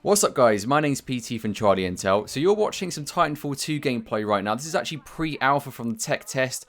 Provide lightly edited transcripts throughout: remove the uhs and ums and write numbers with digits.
What's up guys, my name's Petey from Charlie Intel. So you're watching some Titanfall 2 gameplay right now. This is actually pre-alpha from the tech test.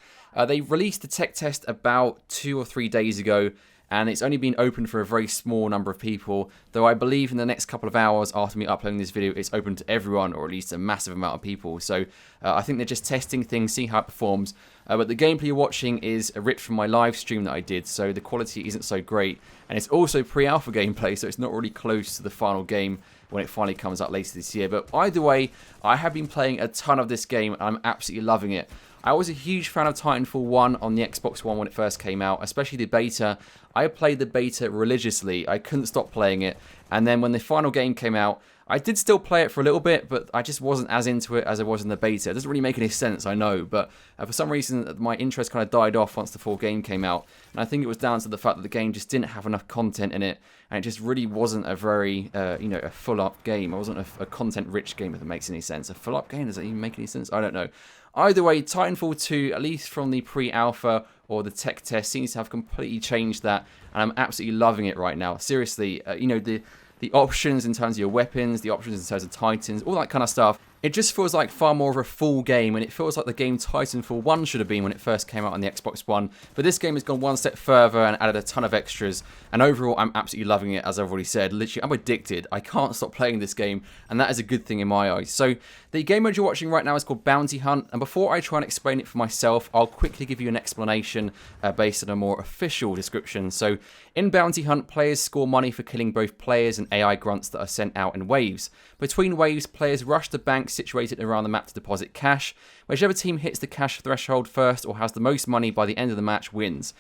They released the tech test about 2 or 3 days ago, and it's only been open for a very small number of people, though I believe in the next couple of hours after me uploading this video, it's open to everyone, or at least a massive amount of people. So I think they're just testing things, seeing how it performs. But the gameplay you're watching is ripped from my live stream that I did, so the quality isn't so great. And it's also pre-alpha gameplay, so it's not really close to the final game when it finally comes out later this year. But either way, I have been playing a ton of this game, and I'm absolutely loving it. I was a huge fan of Titanfall 1 on the Xbox One when it first came out, especially the beta. I played the beta religiously. I couldn't stop playing it. And then when the final game came out, I did still play it for a little bit, but I just wasn't as into it as I was in the beta. It doesn't really make any sense, I know, but for some reason my interest kind of died off once the full game came out. And I think it was down to the fact that the game just didn't have enough content in it, and it just really wasn't a very, a full-up game. It wasn't a content-rich game, if it makes any sense. A full-up game, does that even make any sense? I don't know. Either way, Titanfall 2, at least from the pre-alpha or the tech test, seems to have completely changed that, and I'm absolutely loving it right now. Seriously, the options in terms of your weapons, the options in terms of Titans, all that kind of stuff. It just feels like far more of a full game, and it feels like the game Titanfall 1 should have been when it first came out on the Xbox One. But this game has gone one step further and added a ton of extras, and overall I'm absolutely loving it, as I've already said. Literally, I'm addicted. I can't stop playing this game, and that is a good thing in my eyes. So the game mode you're watching right now is called Bounty Hunt, and before I try and explain it for myself, I'll quickly give you an explanation based on a more official description. So in Bounty Hunt, players score money for killing both players and AI grunts that are sent out in waves. Between waves, players rush the banks situated around the map to deposit cash. Whichever team hits the cash threshold first or has the most money by the end of the match wins.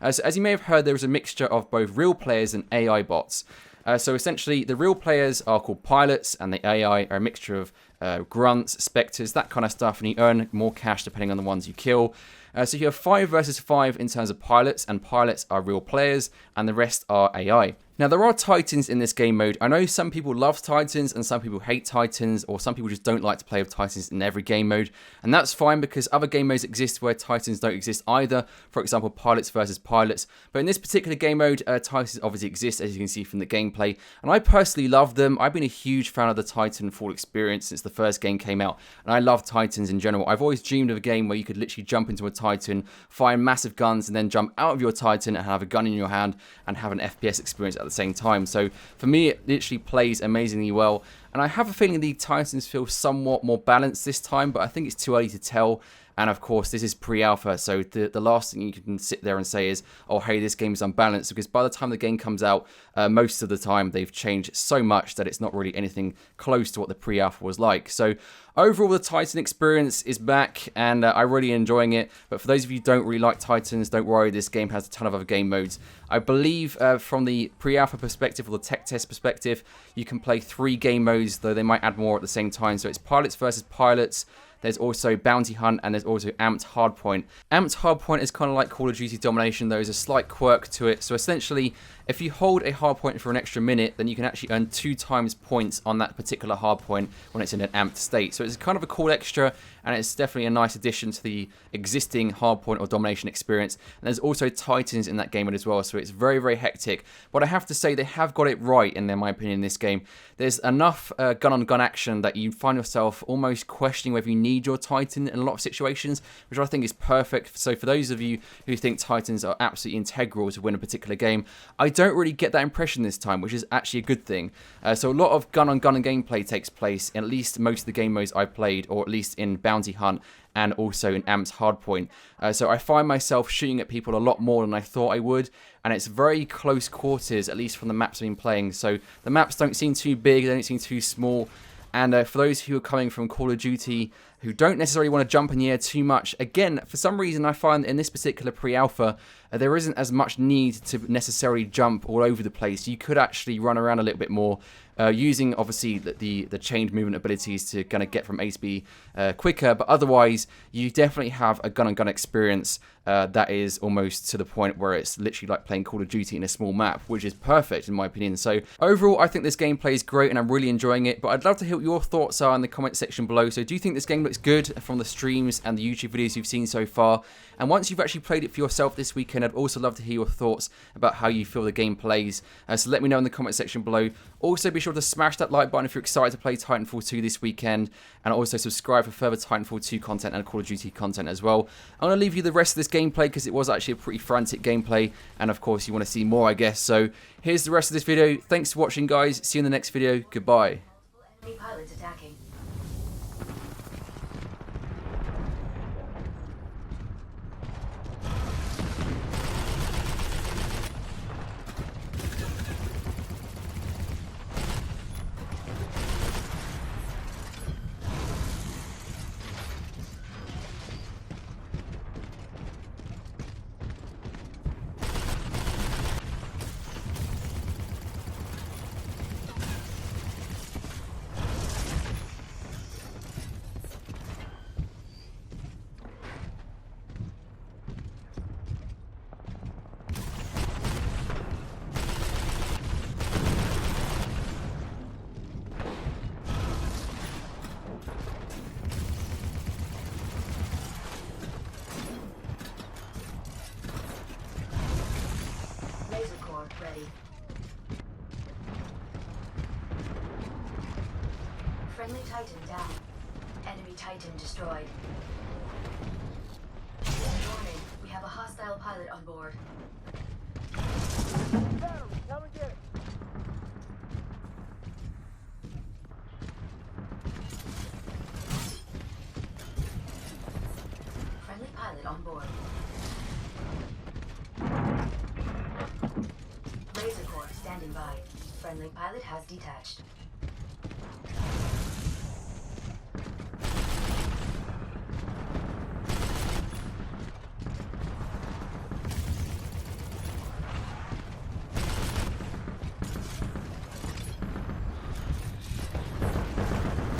So as you may have heard, there is a mixture of both real players and AI bots. So essentially, the real players are called pilots, and the AI are a mixture of grunts, spectres, that kind of stuff, and you earn more cash depending on the ones you kill. So you have 5 versus 5 in terms of pilots, and pilots are real players, and the rest are AI. Now, there are Titans in this game mode. I know some people love Titans and some people hate Titans, or some people just don't like to play with Titans in every game mode. And that's fine because other game modes exist where Titans don't exist either. For example, pilots versus pilots. But in this particular game mode, Titans obviously exist, as you can see from the gameplay. And I personally love them. I've been a huge fan of the Titanfall experience since the first game came out. And I love Titans in general. I've always dreamed of a game where you could literally jump into a Titan, fire massive guns, and then jump out of your Titan and have a gun in your hand and have an FPS experience at the same time. So for me, it literally plays amazingly well, and I have a feeling the Titans feel somewhat more balanced this time, but I think it's too early to tell. And of course, this is pre-alpha, so the last thing you can sit there and say is, oh hey, this game is unbalanced, because by the time the game comes out, most of the time they've changed so much that it's not really anything close to what the pre-alpha was like. So overall, the Titan experience is back, and I'm really enjoying it. But for those of you who don't really like Titans, don't worry, this game has a ton of other game modes. I believe from the pre-alpha perspective or the tech test perspective, you can play 3 game modes, though they might add more at the same time. So it's pilots versus pilots. There's also Bounty Hunt, and there's also Amped Hardpoint. Amped Hardpoint is kind of like Call of Duty Domination. There is a slight quirk to it. So essentially, if you hold a hardpoint for an extra minute, then you can actually earn 2 times points on that particular hardpoint when it's in an amped state. So it's kind of a cool extra, and it's definitely a nice addition to the existing hardpoint or domination experience. And there's also Titans in that game as well, so it's very, very hectic. But I have to say, they have got it right, in my opinion, in this game. There's enough gun-on-gun action that you find yourself almost questioning whether you need your Titan in a lot of situations, which I think is perfect. So for those of you who think Titans are absolutely integral to win a particular game, I don't really get that impression this time, which is actually a good thing. So a lot of gun-on-gun and gameplay takes place in at least most of the game modes I've played, or at least in Bounty Hunt and also in Amped Hardpoint. So I find myself shooting at people a lot more than I thought I would, and it's very close quarters, at least from the maps I've been playing. So the maps don't seem too big, they don't seem too small. And for those who are coming from Call of Duty who don't necessarily want to jump in the air too much, again, for some reason I find in this particular pre-alpha, there isn't as much need to necessarily jump all over the place. You could actually run around a little bit more, using obviously the chained movement abilities to kind of get from A to B quicker, but otherwise you definitely have a gun-on-gun experience that is almost to the point where it's literally like playing Call of Duty in a small map, which is perfect in my opinion. So overall, I think this gameplay is great and I'm really enjoying it, but I'd love to hear what your thoughts are in the comment section below. So do you think this game looks good from the streams and the YouTube videos you've seen so far? And once you've actually played it for yourself this weekend, I'd also love to hear your thoughts about how you feel the game plays. So let me know in the comment section below. Also, be sure sure to smash that like button if you're excited to play Titanfall 2 this weekend, and also subscribe for further Titanfall 2 content and Call of Duty content as well. I'm going to leave you the rest of this gameplay because it was actually a pretty frantic gameplay, and of course you want to see more, I guess. So here's the rest of this video. Thanks for watching, guys. See you in the next video. Goodbye. Enemy pilots attacking. Ready. Friendly Titan down. Enemy Titan destroyed. Warning, we have a hostile pilot on board. Battery, come and get it. Friendly pilot on board. Laser core standing by. Friendly pilot has detached.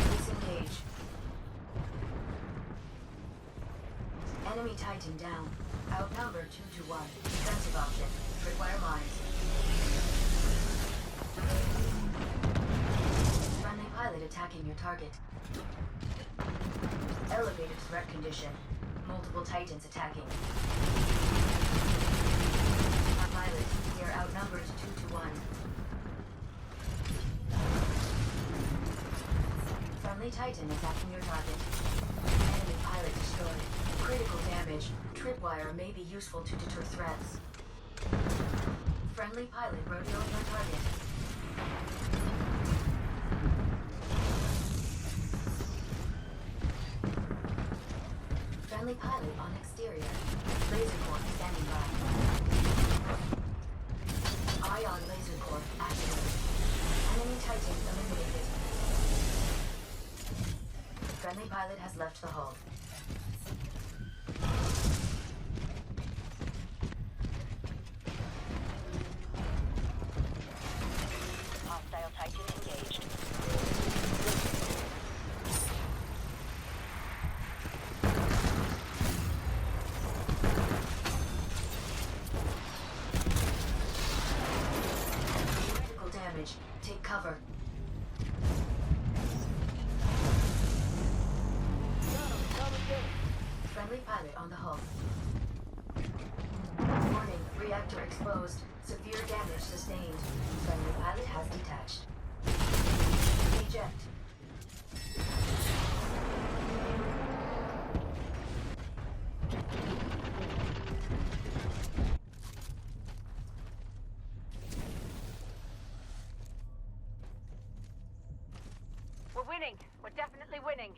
Disengage. Enemy Titan down. Outnumbered 2-1. Defensive option. Tripwire mines. Friendly pilot attacking your target. Elevated threat condition. Multiple Titans attacking. Our pilot, we are outnumbered 2-1. Friendly Titan attacking your target. Enemy pilot destroyed. Critical damage. Tripwire may be useful to deter threats. Friendly pilot rodeoing your target. Friendly pilot on exterior. Laser core standing by. Ion laser core activated. Enemy Titan eliminated. Friendly pilot has left the hull. Hostile Titan engaged. Critical damage. Take cover. Friendly pilot on the hull. Warning, reactor exposed. Severe damage sustained. Friendly pilot has detached. Eject. We're winning. We're definitely winning.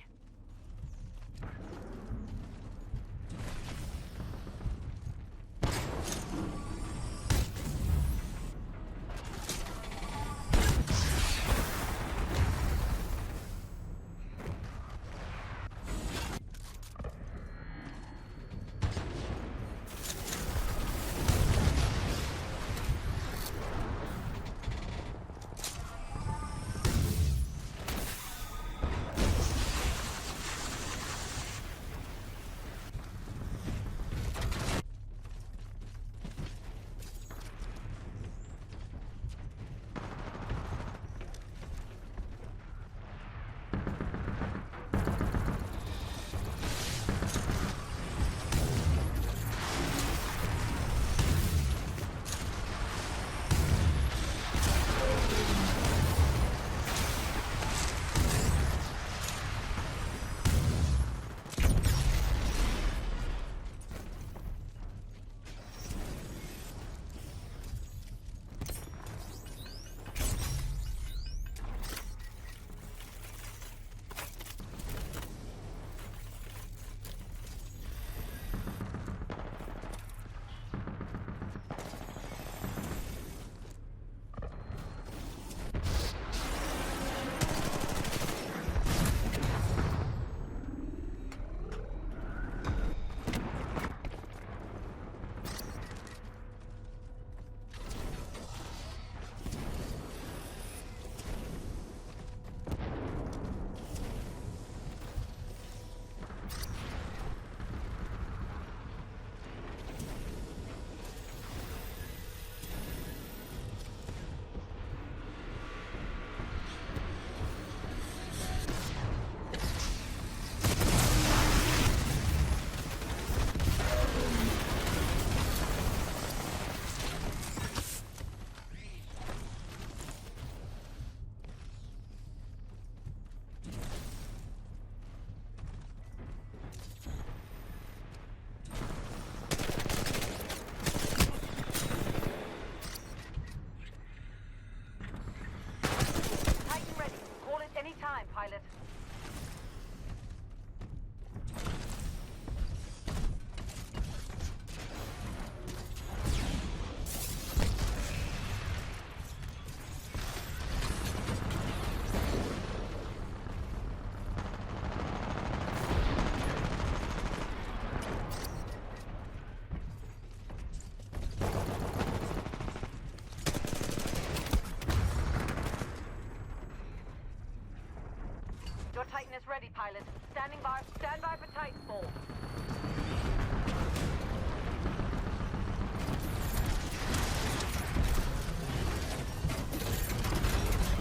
Your Titan is ready, pilot. Stand by for Titanfall.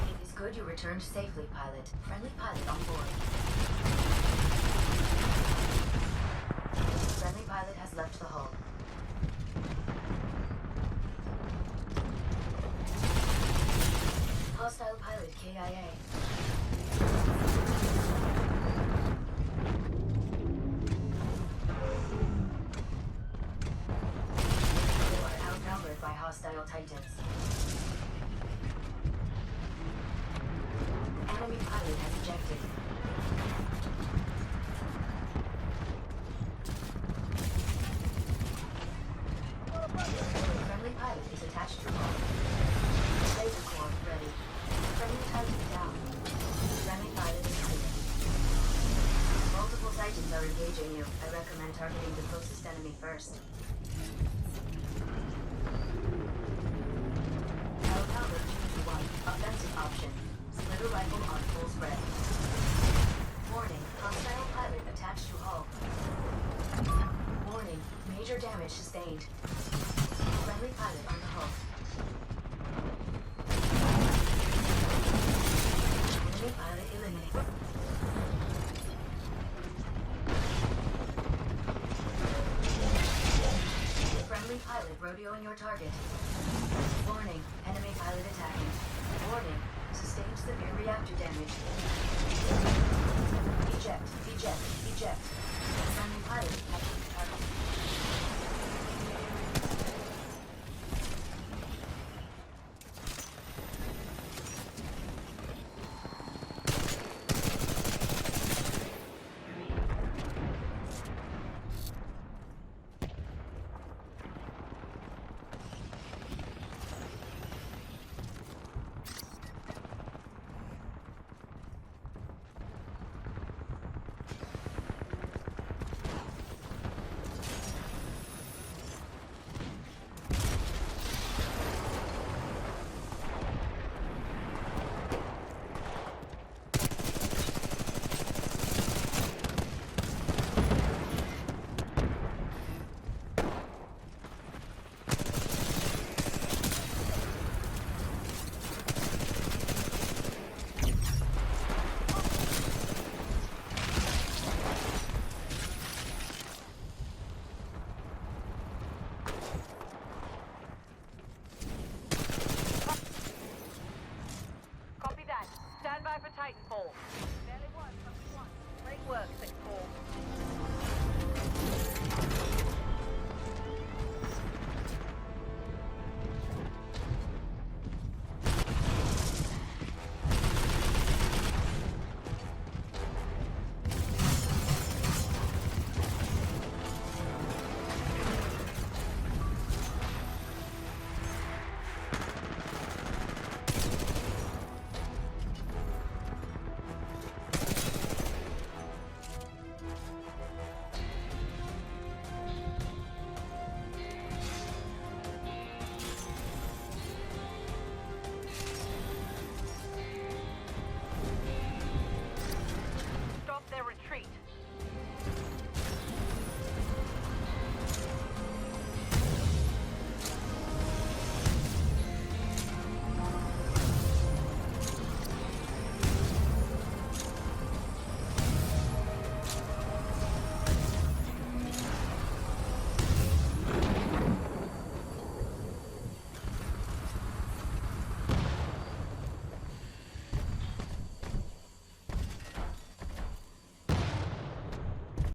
It is good you returned safely, pilot. Friendly pilot on board. Friendly pilot has left the hull. Hostile pilot KIA. You are outnumbered by hostile Titans. Enemy pilot has ejected. Friendly pilot is attached to hull. Laser core ready. Friendly Titan down. Friendly pilot is clear. Multiple Titans are engaging you. I recommend targeting the closest enemy first. Outnumbered 2-1. Offensive option. Splitter rifle on full spread. Warning. Hostile pilot attached to hull. Warning. Major damage sustained. Friendly pilot on the hull. Enemy pilot eliminated. Friendly pilot rodeoing your target. Warning, enemy pilot attacking. Warning, sustained severe reactor damage. Eject, eject, eject. Friendly pilot attacking the target. Copy that. Stand by for Titanfall. Barely won, but we won. Great work, 6-4.